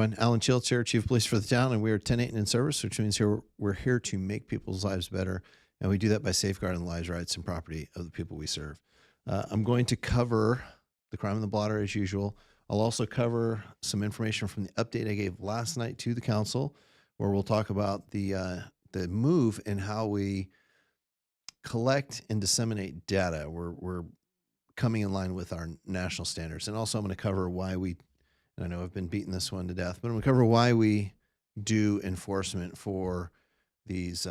everyone. Alan Chiltz here, Chief of Police for the town, and we are 10-8 and in service, which means we're here to make people's lives better, and we do that by safeguarding the lives, rights, and property of the people we serve. I'm going to cover the crime in the blotter as usual. I'll also cover some information from the update I gave last night to the council, where we'll talk about the move in how we collect and disseminate data. We're coming in line with our national standards, and also I'm going to cover why we. I know I've been beating this one to death, but I'm going to cover why we do enforcement for these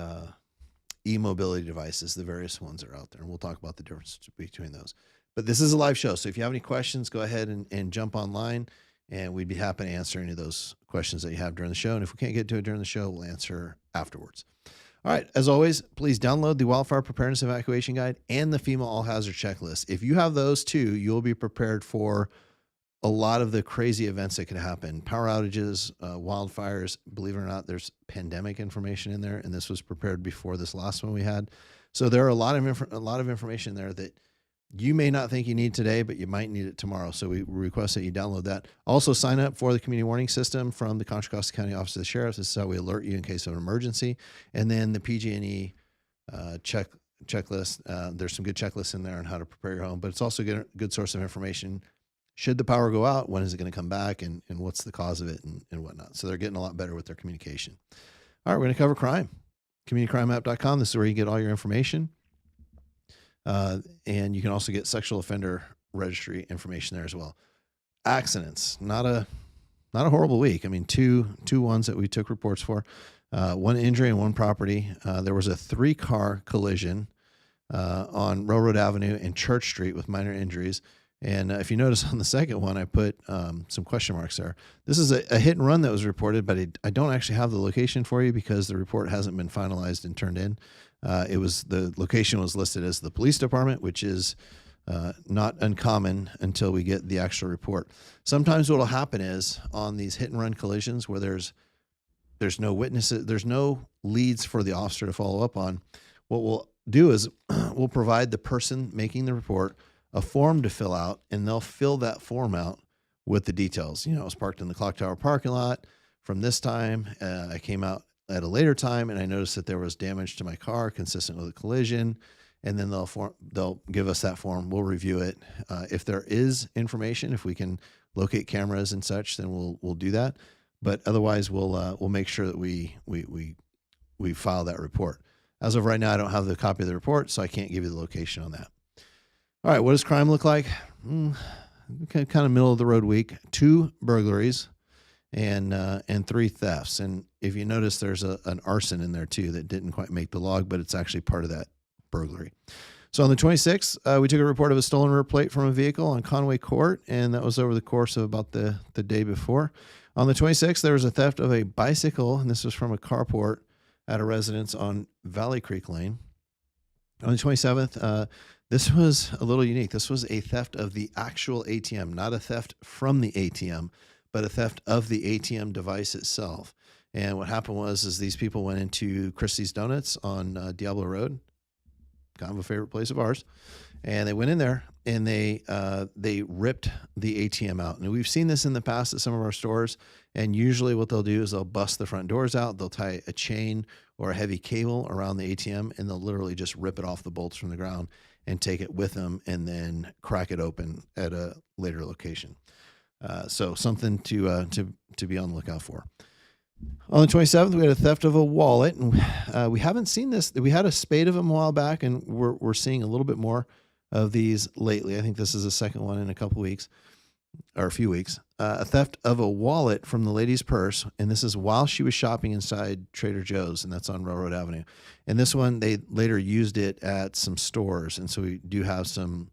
e-mobility devices, the various ones that are out there. And we'll talk about the difference between those. But this is a live show, so if you have any questions, go ahead and jump online, and we'd be happy to answer any of those questions that you have during the show. And if we can't get to it during the show, we'll answer afterwards. All right, as always, please download the Wildfire Preparedness Evacuation Guide and the FEMA All Hazard Checklist. If you have those two, you'll be prepared for a lot of the crazy events that could happen. Power outages, wildfires, believe it or not, there's pandemic information in there, and this was prepared before this last one we had. So there are a lot of information there that you may not think you need today, but you might need it tomorrow. So we request that you download that. Also sign up for the community warning system from the Contra Costa County Office of the Sheriff. This is how we alert you in case of an emergency. And then the PG&E checklist. There's some good checklists in there on how to prepare your home, but it's also a good source of information. Should the power go out, when is it going to come back, and what's the cause of it, and whatnot. So they're getting a lot better with their communication. All right, we're going to cover crime. CommunityCrimeApp.com. This is where you get all your information. And you can also get sexual offender registry information there as well. Accidents, not a horrible week. I mean, two ones that we took reports for, one injury and one property. There was a 3-car collision on Railroad Avenue and Church Street with minor injuries. And if you notice on the second one, I put some question marks there. This is a hit and run that was reported, but I don't actually have the location for you because the report hasn't been finalized and turned in. The location was listed as the police department, which is not uncommon until we get the actual report. Sometimes what will happen is on these hit and run collisions where there's no witnesses, there's no leads for the officer to follow up on. What we'll do is we'll provide the person making the report a form to fill out, and they'll fill that form out with the details. You know, I was parked in the Clock Tower parking lot from this time. I came out at a later time, and I noticed that there was damage to my car consistent with a collision. And then they'll give us that form. We'll review it. If there is information, if we can locate cameras and such, then we'll do that. But otherwise, we'll make sure that we file that report. As of right now, I don't have the copy of the report, so I can't give you the location on that. All right, what does crime look like? Kind of middle of the road week. 2 burglaries and 3 thefts. And if you notice, there's an arson in there too that didn't quite make the log, but it's actually part of that burglary. So on the 26th, we took a report of a stolen rear plate from a vehicle on Conway Court, and that was over the course of about the day before. On the 26th, there was a theft of a bicycle, and this was from a carport at a residence on Valley Creek Lane. On the 27th, this was a little unique. This was a theft of the actual ATM, not a theft from the ATM, but a theft of the ATM device itself. And what happened was these people went into Christie's Donuts on Diablo Road, kind of a favorite place of ours, and they went in there and they ripped the ATM out. And we've seen this in the past at some of our stores. And usually what they'll do is they'll bust the front doors out. They'll tie a chain or a heavy cable around the ATM, and they'll literally just rip it off the bolts from the ground and take it with them and then crack it open at a later location. So something to be on the lookout for. On the 27th, we had a theft of a wallet, and we haven't seen this. We had a spate of them a while back, and we're seeing a little bit more of these lately. I think this is the second one in a couple weeks, or a few weeks. A theft of a wallet from the lady's purse, and this is while she was shopping inside Trader Joe's, and that's on Railroad Avenue. And this one, they later used it at some stores, and so we do have some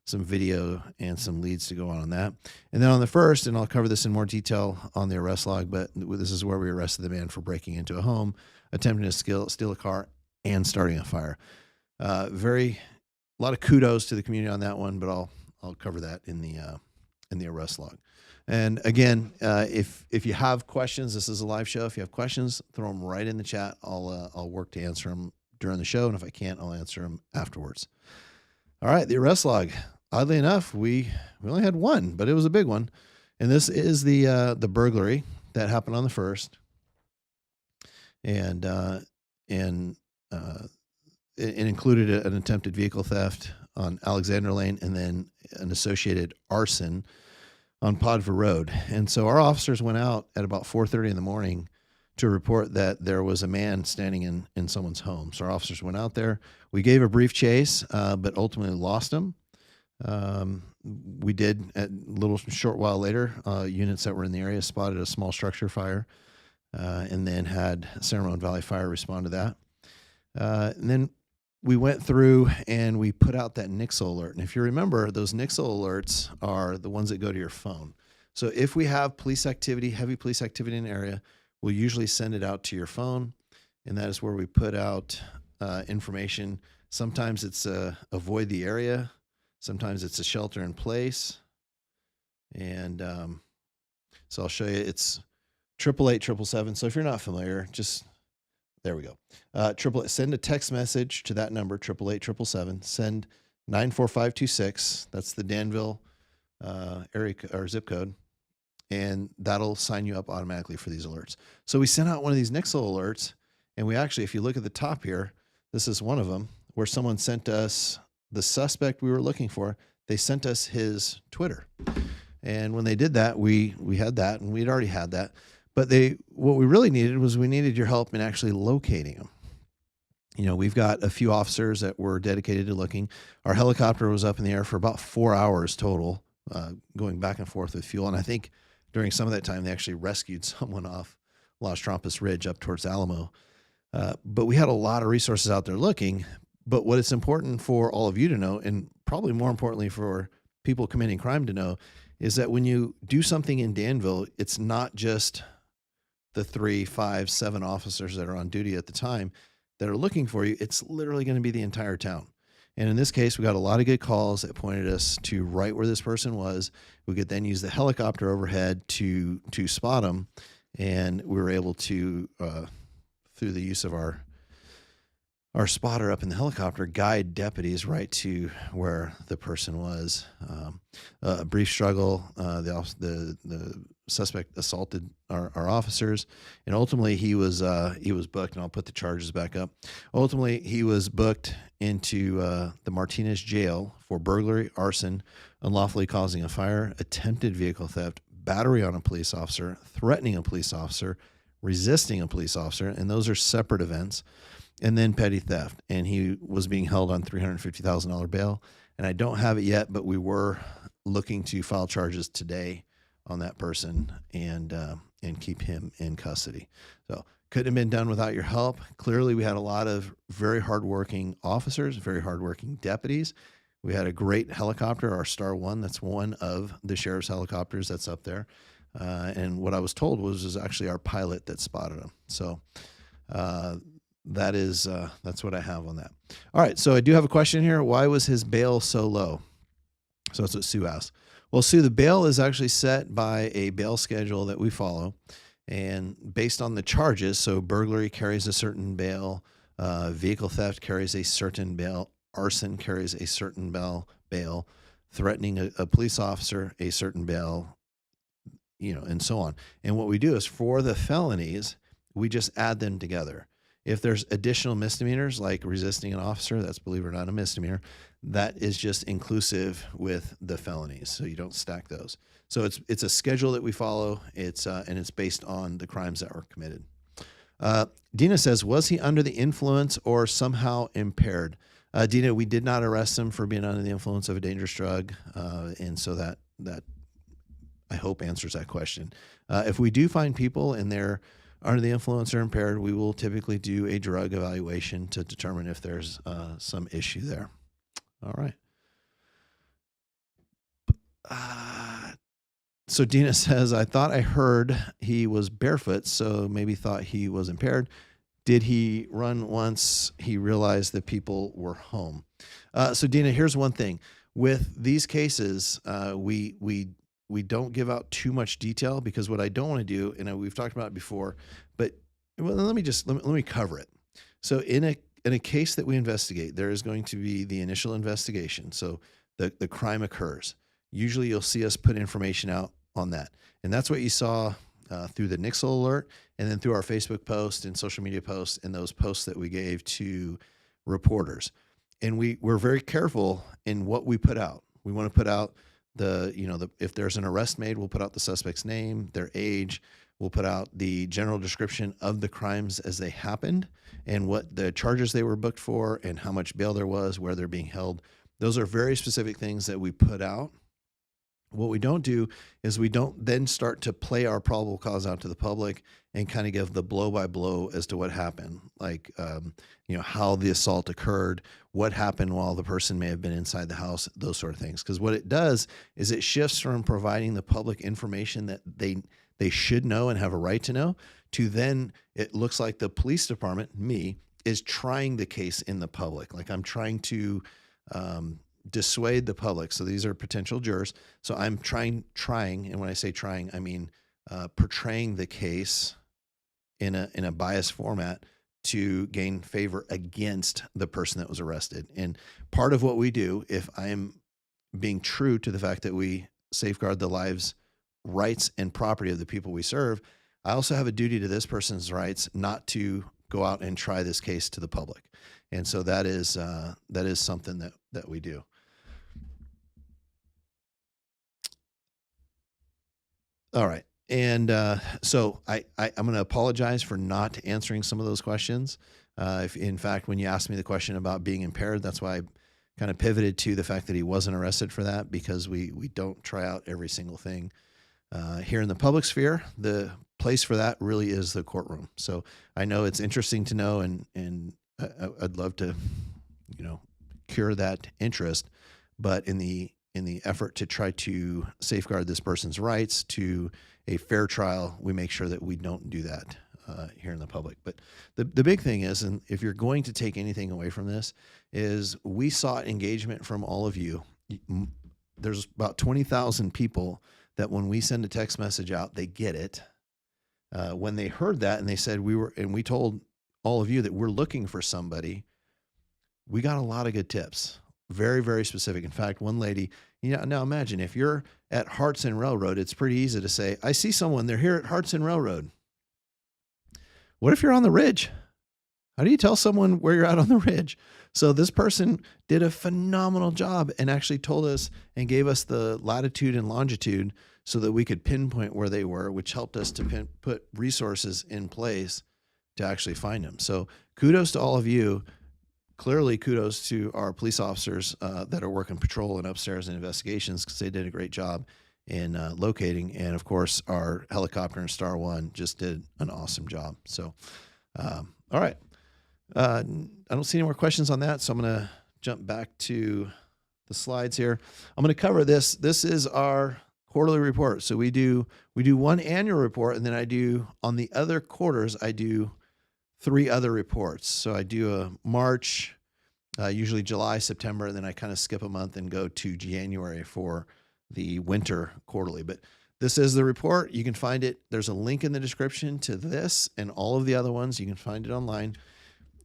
video and some leads to go on that. And then on the 1st, and I'll cover this in more detail on the arrest log, but this is where we arrested the man for breaking into a home, attempting to steal a car, and starting a fire. A lot of kudos to the community on that one, but I'll cover that in the arrest log. And again, if you have questions, this is a live show. If you have questions, throw them right in the chat. I'll work to answer them during the show, and if I can't, I'll answer them afterwards. All right, the arrest log. Oddly enough, we only had one, but it was a big one. And this is the burglary. that happened on the 1st. And it included an attempted vehicle theft on Alexander Lane and then an associated arson on Podver Road. And so our officers went out at about 4:30 in the morning to report that there was a man standing in someone's home. So our officers went out there. We gave a brief chase, but ultimately lost him. We did, a little short while later, units that were in the area spotted a small structure fire, and then had San Ramon Valley Fire respond to that. And then we went through and we put out that Nixle alert. And if you remember, those Nixle alerts are the ones that go to your phone. So if we have police activity, heavy police activity in an area, we'll usually send it out to your phone. And that is where we put out information. Sometimes it's avoid the area. Sometimes it's a shelter in place. And so I'll show you. It's 888-777. So if you're not familiar, just... There we go. Send a text message to that number, 888-777. Send 94526. That's the Danville area or zip code, and that'll sign you up automatically for these alerts. So we sent out one of these Nixle alerts, and we actually, if you look at the top here, this is one of them where someone sent us the suspect we were looking for. They sent us his Twitter, and when they did that, we had that, and we'd already had that. But what we really needed was we needed your help in actually locating them. You know, we've got a few officers that were dedicated to looking. Our helicopter was up in the air for about 4 hours total, going back and forth with fuel. And I think during some of that time, they actually rescued someone off Las Trampas Ridge up towards Alamo. But we had a lot of resources out there looking. But what it's important for all of you to know, and probably more importantly for people committing crime to know, is that when you do something in Danville, it's not just the 3, 5, 7 officers that are on duty at the time that are looking for you. It's literally going to be the entire town. And in this case, we got a lot of good calls that pointed us to right where this person was. We could then use the helicopter overhead to spot him. And we were able to, through the use of our spotter up in the helicopter, guide deputies right to where the person was. A brief struggle. The suspect assaulted our officers, and ultimately he was booked. And I'll put the charges back up. Ultimately, he was booked into the Martinez jail for burglary, arson, unlawfully causing a fire, attempted vehicle theft, battery on a police officer, threatening a police officer, resisting a police officer, and those are separate events. And then petty theft. And he was being held on $350,000 bail. And I don't have it yet, but we were looking to file charges today on that person and keep him in custody. So couldn't have been done without your help. Clearly, we had a lot of very hardworking officers, very hardworking deputies. We had a great helicopter, our Star One. That's one of the sheriff's helicopters that's up there. And what I was told was actually our pilot that spotted him. So, that's what I have on that. All right. So I do have a question here. Why was his bail so low? So that's what Sue asked. Well, Sue, the bail is actually set by a bail schedule that we follow, and based on the charges. So burglary carries a certain bail, vehicle theft carries a certain bail, arson carries a certain bail, threatening a police officer, a certain bail, and so on. And what we do is for the felonies, we just add them together. If there's additional misdemeanors like resisting an officer, that's, believe it or not, a misdemeanor, that is just inclusive with the felonies. So you don't stack those. So it's a schedule that we follow. And it's based on the crimes that were committed. Dina says, was he under the influence or somehow impaired? Dina, we did not arrest him for being under the influence of a dangerous drug. And so that I hope answers that question. If we do find people and they're under the influence or impaired, we will typically do a drug evaluation to determine if there's some issue there. All right. So Dina says, I thought I heard he was barefoot, so maybe thought he was impaired. Did he run once he realized that people were home? So Dina, here's one thing. With these cases, we don't give out too much detail, because what I don't want to do, and we've talked about it before, but let me cover it. So in a case that we investigate, there is going to be the initial investigation. So the crime occurs. Usually you'll see us put information out on that. And that's what you saw through the Nixle alert, and then through our Facebook post and social media posts and those posts that we gave to reporters. And we're very careful in what we put out. We want to put out if there's an arrest made, we'll put out the suspect's name, their age. We'll put out the general description of the crimes as they happened and what the charges they were booked for and how much bail there was, where they're being held. Those are very specific things that we put out. What we don't do is we don't then start to play our probable cause out to the public and kind of give the blow by blow as to what happened, like, how the assault occurred, what happened while the person may have been inside the house, those sort of things. Because what it does is it shifts from providing the public information that they should know and have a right to know to then it looks like the police department, me, is trying the case in the public. Like I'm trying to dissuade the public. So these are potential jurors. So I'm trying, and when I say trying, I mean portraying the case in a biased format to gain favor against the person that was arrested. And part of what we do, if I am being true to the fact that we safeguard the lives, rights, and property of the people we serve, I also have a duty to this person's rights not to go out and try this case to the public. And so that is something that we do. All right. And so I'm going to apologize for not answering some of those questions. If in fact, when you asked me the question about being impaired, that's why I kind of pivoted to the fact that he wasn't arrested for that, because we don't try out every single thing. Here in the public sphere, the place for that really is the courtroom. So I know it's interesting to know, and I'd love to, cure that interest, but in the effort to try to safeguard this person's rights to a fair trial, we make sure that we don't do that here in the public. But the big thing is, and if you're going to take anything away from this, is we sought engagement from all of you. There's about 20,000 people that when we send a text message out, they get it. When they heard that and they said we told all of you that we're looking for somebody, we got a lot of good tips. Very, very specific. In fact, one lady, now imagine if you're at Hearts and Railroad, it's pretty easy to say, I see someone, they're here at Hearts and Railroad. What if you're on the ridge? How do you tell someone where you're at on the ridge? So this person did a phenomenal job and actually told us and gave us the latitude and longitude so that we could pinpoint where they were, which helped us to put resources in place to actually find them. So kudos to all of you. Clearly, kudos to our police officers that are working patrol and upstairs in investigations, because they did a great job in locating. And of course, our helicopter and Star One just did an awesome job. So, all right. I don't see any more questions on that, so I'm going to jump back to the slides here. I'm going to cover this. This is our quarterly report. So we do one annual report, and then I do on the other quarters, I do 3 other reports. So I do a March, usually July, September, and then I kind of skip a month and go to January for the winter quarterly. But this is the report. You can find it. There's a link in the description to this and all of the other ones. You can find it online.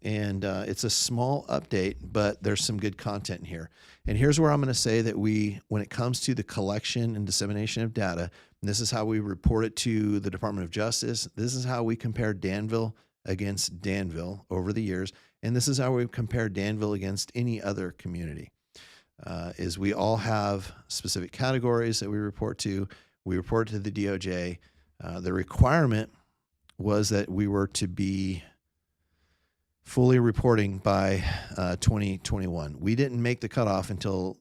And it's a small update, but there's some good content in here. And here's where I'm going to say that when it comes to the collection and dissemination of data, and this is how we report it to the Department of Justice. This is how we compare Danville against Danville over the years. And this is how we compare Danville against any other community, is we all have specific categories that we report to. We report to the DOJ. The requirement was that we were to be fully reporting by 2021. We didn't make the cutoff until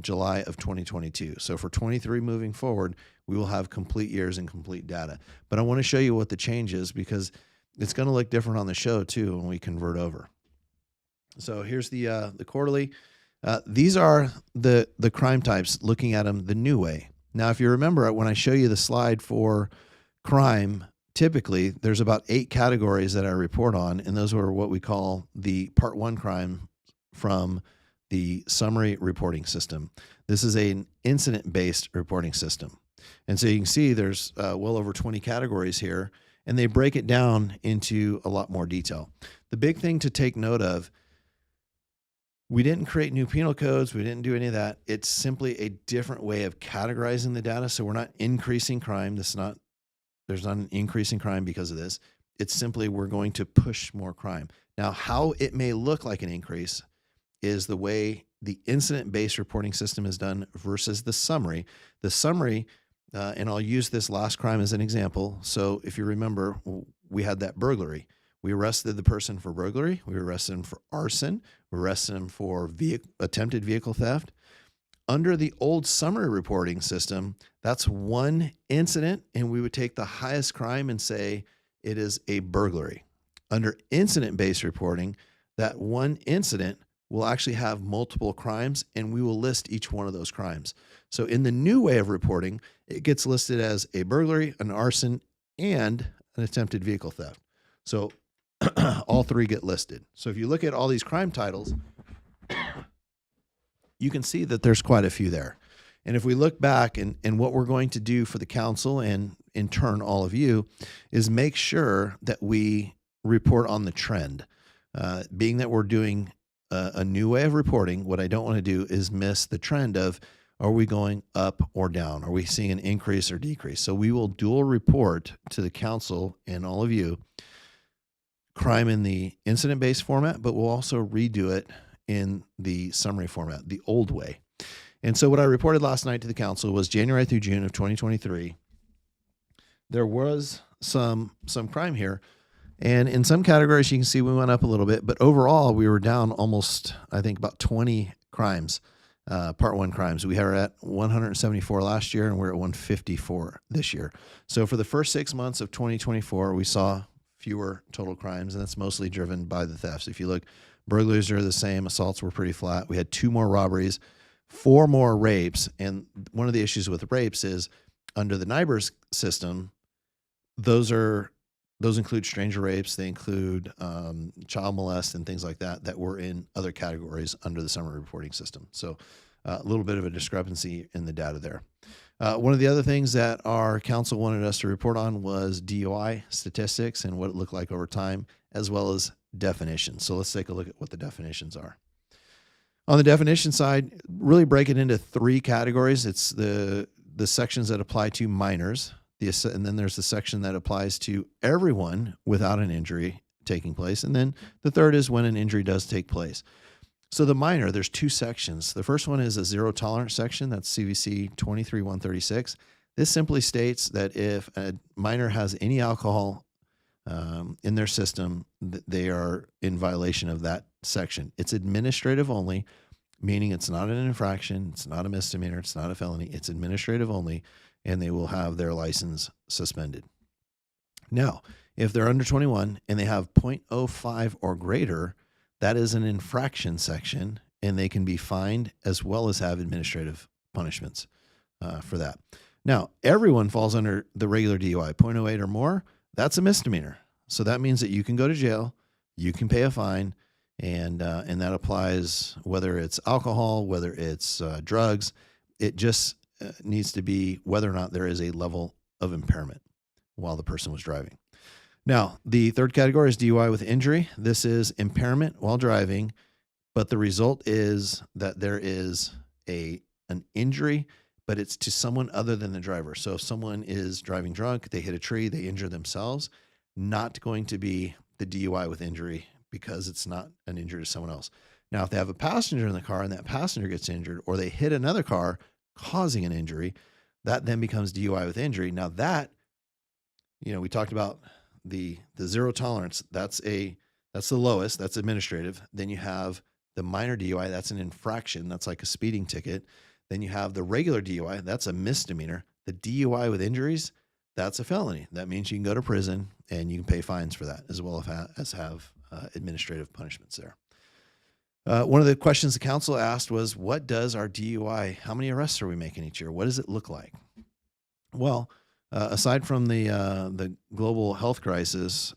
July of 2022. So for 23 moving forward, we will have complete years and complete data. But I want to show you what the change is, because it's going to look different on the show too when we convert over. So here's the quarterly. These are the crime types, looking at them the new way. Now, if you remember when I show you the slide for crime, typically there's about 8 categories that I report on, and those are what we call the Part 1 crime from the summary reporting system. This is an incident-based reporting system. And so you can see there's well over 20 categories here, and they break it down into a lot more detail. The big thing to take note of, we didn't create new penal codes. We didn't do any of that. It's simply a different way of categorizing the data. So we're not increasing crime. This is not There's not an increase in crime because of this. It's simply we're going to push more crime. Now, how it may look like an increase is the way the incident-based reporting system is done versus the summary. The summary, and I'll use this last crime as an example. So if you remember, we had that burglary. We arrested the person for burglary. We arrested him for arson. We arrested him for attempted vehicle theft. Under the old summary reporting system, that's one incident, and we would take the highest crime and say it is a burglary. Under incident-based reporting, that one incident will actually have multiple crimes, and we will list each one of those crimes. So in the new way of reporting, it gets listed as a burglary, an arson, and an attempted vehicle theft. So all three get listed. So if you look at all these crime titles, you can see that there's quite a few there. And if we look back and what we're going to do for the council and in turn all of you is make sure that we report on the trend. Being that we're doing a new way of reporting, what I don't want to do is miss the trend of, are we going up or down? Are we seeing an increase or decrease? So we will dual report to the council and all of you crime in the incident-based format, but we'll also redo it in the summary format, the old way. And so what I reported last night to the council was January through June of 2023. There was some crime here. And in some categories, you can see we went up a little bit, but overall we were down almost, I think, about 20 crimes, part one crimes. We were at 174 last year and we're at 154 this year. So for the first 6 months of 2024, we saw fewer total crimes, and that's mostly driven by the thefts. If you look, burglaries are the same. Assaults were pretty flat. We had 2 more robberies, 4 more rapes. And one of the issues with rapes is under the NIBRS system, those include stranger rapes. They include child molest and things like that were in other categories under the summary reporting system. So a little bit of a discrepancy in the data there. One of the other things that our council wanted us to report on was DUI statistics and what it looked like over time, as well as definitions. So let's take a look at what the definitions are. On the definition side, really break it into 3 categories. It's the sections that apply to minors, and then there's the section that applies to everyone without an injury taking place. And then the third is when an injury does take place. So the minor, there's 2 sections. The first one is a zero tolerance section. That's CVC 23136. This simply states that if a minor has any alcohol in their system, they are in violation of that section. It's administrative only, meaning it's not an infraction. It's not a misdemeanor. It's not a felony. It's administrative only, and they will have their license suspended. Now, if they're under 21 and they have 0.05 or greater, that is an infraction section, and they can be fined as well as have administrative punishments for that. Now, everyone falls under the regular DUI, 0.08 or more. That's a misdemeanor. So that means that you can go to jail, you can pay a fine, and that applies whether it's alcohol, whether it's drugs. It just needs to be whether or not there is a level of impairment while the person was driving. Now, the third category is DUI with injury. This is impairment while driving, but the result is that there is an injury, but it's to someone other than the driver. So if someone is driving drunk, they hit a tree, they injure themselves, not going to be the DUI with injury because it's not an injury to someone else. Now, if they have a passenger in the car and that passenger gets injured, or they hit another car causing an injury, that then becomes DUI with injury. Now that, we talked about the zero tolerance, that's the lowest, that's administrative. Then you have the minor DUI, that's an infraction, that's like a speeding ticket. Then you have the regular DUI, that's a misdemeanor. The DUI with injuries, that's a felony. That means you can go to prison and you can pay fines for that, as well as have administrative punishments there. One of the questions the council asked was, what does our DUI, how many arrests are we making each year? What does it look like? Well, aside from the global health crisis,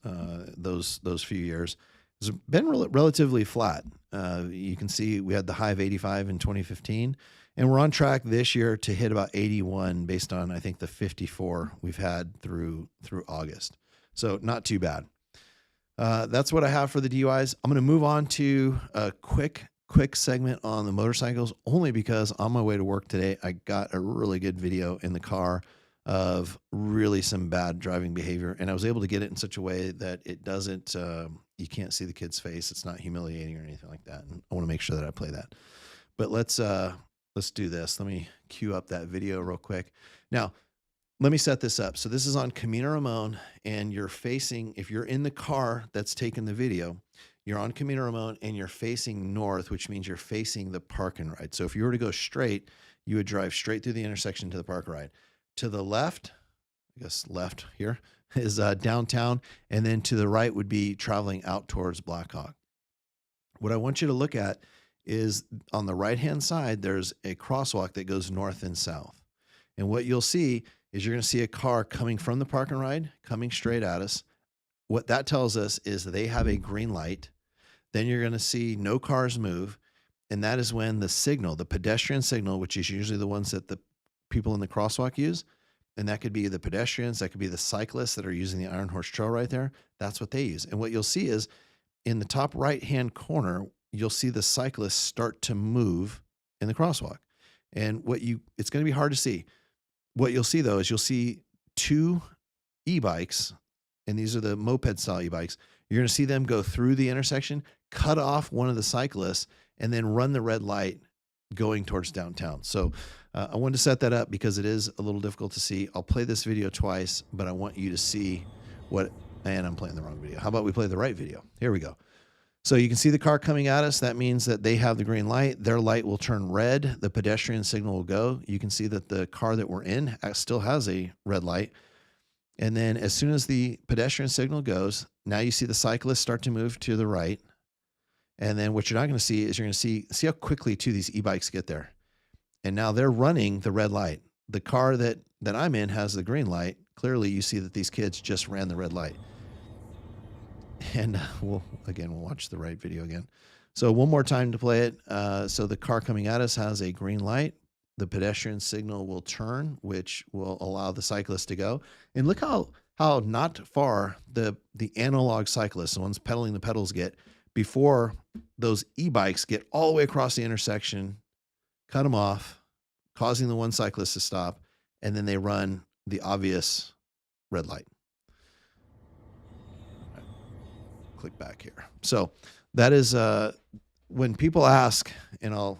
those few years, it's been relatively flat. You can see we had the high of 85 in 2015, and we're on track this year to hit about 81 based on, I think, the 54 we've had through August. So not too bad. That's what I have for the DUIs. I'm going to move on to a quick segment on the motorcycles, only because on my way to work today, I got a really good video in the car of really some bad driving behavior. And I was able to get it in such a way that it doesn't, you can't see the kid's face. It's not humiliating or anything like that. And I want to make sure that I play that. But let's do this. Let me cue up that video real quick. Now, let me set this up. So this is on Camino Ramon, and you're facing, if you're in the car that's taking the video, you're on Camino Ramon and you're facing north, which means you're facing the park and ride. So if you were to go straight, you would drive straight through the intersection to the park and ride. To the left, I guess left here, is downtown, and then to the right would be traveling out towards Blackhawk. What I want you to look at is on the right-hand side, there's a crosswalk that goes north and south. And what you'll see is you're going to see a car coming from the park and ride, coming straight at us. What that tells us is they have a green light. Then you're going to see no cars move. And that is when the signal, the pedestrian signal, which is usually the ones that the people in the crosswalk use, and that could be the pedestrians, that could be the cyclists that are using the Iron Horse Trail right there. That's what they use. And what you'll see is in the top right-hand corner, you'll see the cyclists start to move in the crosswalk. And it's going to be hard to see. What you'll see though is you'll see two e-bikes, and these are the moped style e-bikes. You're going to see them go through the intersection, cut off one of the cyclists, and then run the red light going towards downtown. So I wanted to set that up because it is a little difficult to see. I'll play this video twice, but I want you to see and I'm playing the wrong video. How about we play the right video? Here we go. So you can see the car coming at us. That means that they have the green light. Their light will turn red. The pedestrian signal will go. You can see that the car that we're in still has a red light. And then as soon as the pedestrian signal goes, now you see the cyclists start to move to the right. And then what you're not going to see is you're going to see how quickly these e-bikes get there. And now they're running the red light. The car that I'm in has the green light. Clearly you see that these kids just ran the red light. And we'll watch the right video again. So one more time to play it. So the car coming at us has a green light. The pedestrian signal will turn, which will allow the cyclist to go. And look how not far the analog cyclists, the ones pedaling the pedals, get before those e-bikes get all the way across the intersection, cut them off, causing the one cyclist to stop, and then they run the obvious red light. Click back here. So that is when people ask, and let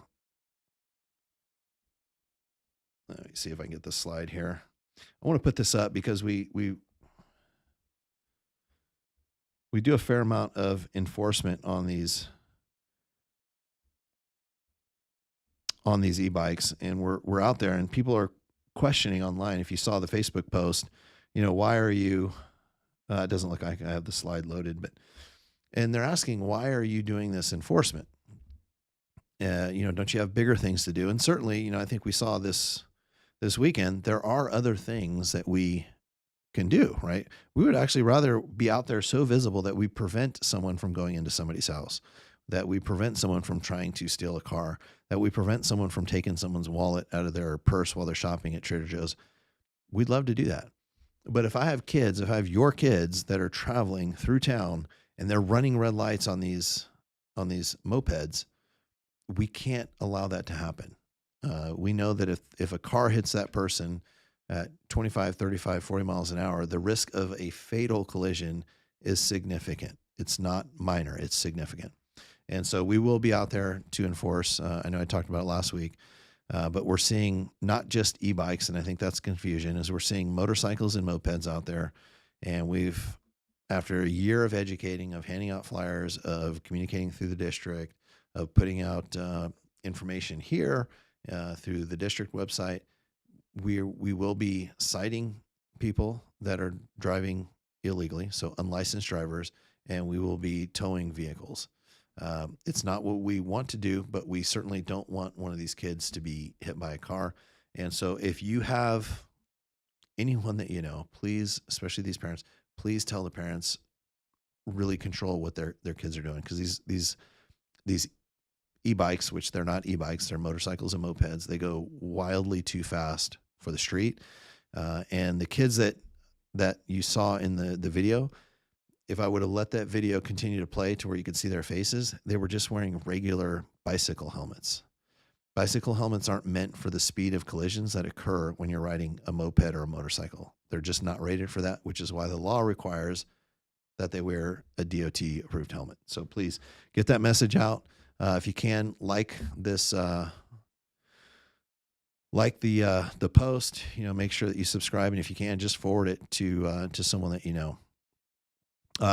me see if I can get this slide here. I want to put this up because we do a fair amount of enforcement on these e-bikes, and we're out there, and people are questioning online. If you saw the Facebook post, why are you? It doesn't look like I have the slide loaded, and they're asking, why are you doing this enforcement? Don't you have bigger things to do? And certainly, I think we saw this weekend. There are other things that we can do, right? We would actually rather be out there so visible that we prevent someone from going into somebody's house, that we prevent someone from trying to steal a car, that we prevent someone from taking someone's wallet out of their purse while they're shopping at Trader Joe's. We'd love to do that. But if I have your kids that are traveling through town and they're running red lights on these mopeds, we can't allow that to happen. We know that if a car hits that person at 25, 35, 40 miles an hour, the risk of a fatal collision is significant. It's not minor, it's significant. And so we will be out there to enforce. I know I talked about it last week, but we're seeing not just e-bikes, and I think that's confusion, is we're seeing motorcycles and mopeds out there. And after a year of educating, of handing out flyers, of communicating through the district, of putting out information here through the district website, we will be citing people that are driving illegally, so unlicensed drivers, and we will be towing vehicles. It's not what we want to do, but we certainly don't want one of these kids to be hit by a car. And so if you have anyone that please, especially these parents, please tell the parents, really control what their kids are doing, because these e-bikes, which they're not e-bikes, they're motorcycles and mopeds, they go wildly too fast for the street. And the kids that you saw in the video, if I would have let that video continue to play to where you could see their faces, they were just wearing regular bicycle helmets. Bicycle helmets aren't meant for the speed of collisions that occur when you're riding a moped or a motorcycle. They're just not rated for that, which is why the law requires that they wear a DOT approved helmet. So please get that message out. If you can, like this, like the post, make sure that you subscribe. And if you can, just forward it to someone that you know.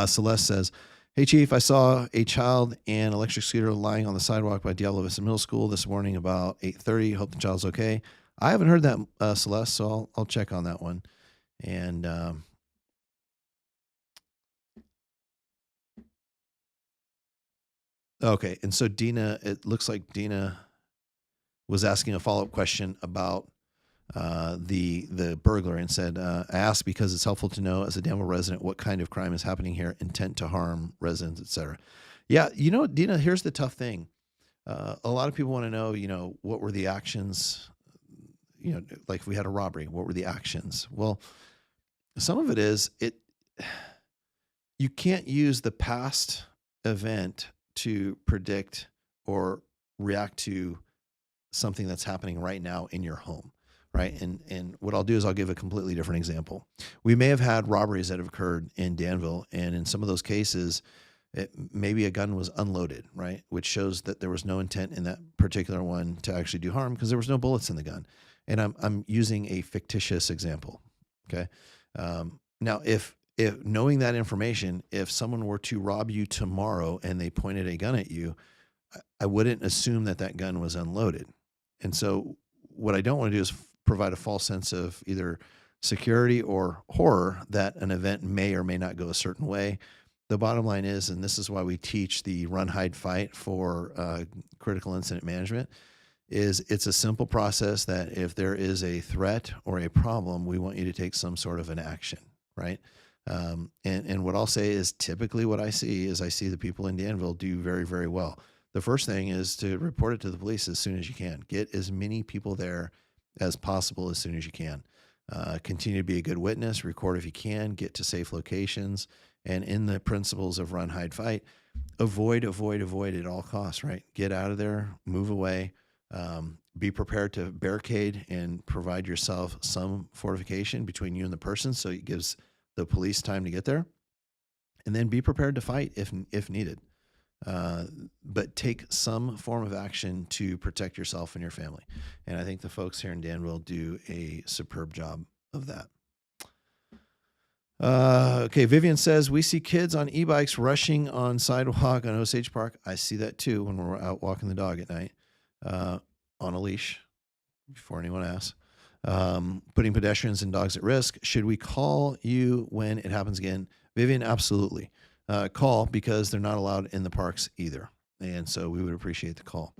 Celeste says, "Hey Chief, I saw a child and electric scooter lying on the sidewalk by Diablo Vista Middle School this morning about 8:30. Hope the child's okay." I haven't heard that, Celeste, so I'll check on that one. And okay, and so Dina, it looks like Dina was asking a follow-up question about the burglar and said, I asked because it's helpful to know as a Danville resident what kind of crime is happening here, intent to harm residents, etc. Yeah, Dina, here's the tough thing. A lot of people want to know, what were the actions, like if we had a robbery, what were the actions? Well, some of it is you can't use the past event to predict or react to something that's happening right now in your home, right? And what I'll do is I'll give a completely different example. We may have had robberies that have occurred in Danville, and in some of those cases, maybe a gun was unloaded, right? Which shows that there was no intent in that particular one to actually do harm because there was no bullets in the gun. And I'm using a fictitious example, okay? Now, if knowing that information, if someone were to rob you tomorrow and they pointed a gun at you, I wouldn't assume that gun was unloaded. And so what I don't want to do is provide a false sense of either security or horror that an event may or may not go a certain way. The bottom line is, and this is why we teach the run, hide, fight for critical incident management, is it's a simple process that if there is a threat or a problem, we want you to take some sort of an action, right? And what I'll say is typically what I see the people in Danville do very, very well. The first thing is to report it to the police as soon as you can. Get as many people there as possible as soon as you can. Continue to be a good witness, record if you can, get to safe locations. And in the principles of run, hide, fight, avoid at all costs, right? Get out of there, move away, be prepared to barricade and provide yourself some fortification between you and the person so it gives the police time to get there. And then be prepared to fight if needed. But take some form of action to protect yourself and your family. And I think the folks here in Danville do a superb job of that. Okay, Vivian says, we see kids on e-bikes rushing on sidewalk on Osage Park. I see that too when we're out walking the dog at night on a leash, before anyone asks. Putting pedestrians and dogs at risk. Should we call you when it happens again? Vivian, absolutely. Call, because they're not allowed in the parks either. And so we would appreciate the call.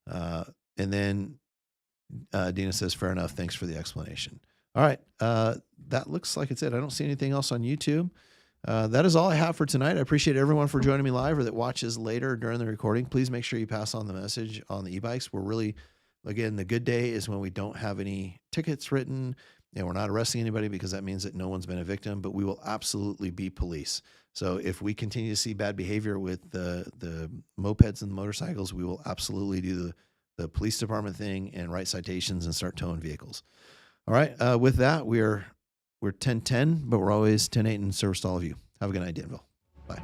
And then Dina says, fair enough. Thanks for the explanation. All right. That looks like it's it. I don't see anything else on YouTube. That is all I have for tonight. I appreciate everyone for joining me live or that watches later during the recording. Please make sure you pass on the message on the e-bikes. We're really, again, the good day is when we don't have any tickets written and we're not arresting anybody, because that means that no one's been a victim, but we will absolutely be police. So if we continue to see bad behavior with the mopeds and the motorcycles, we will absolutely do the police department thing and write citations and start towing vehicles. All right. With that, we're 10-10, but we're always 10-8 in service to all of you. Have a good night, Danville. Bye.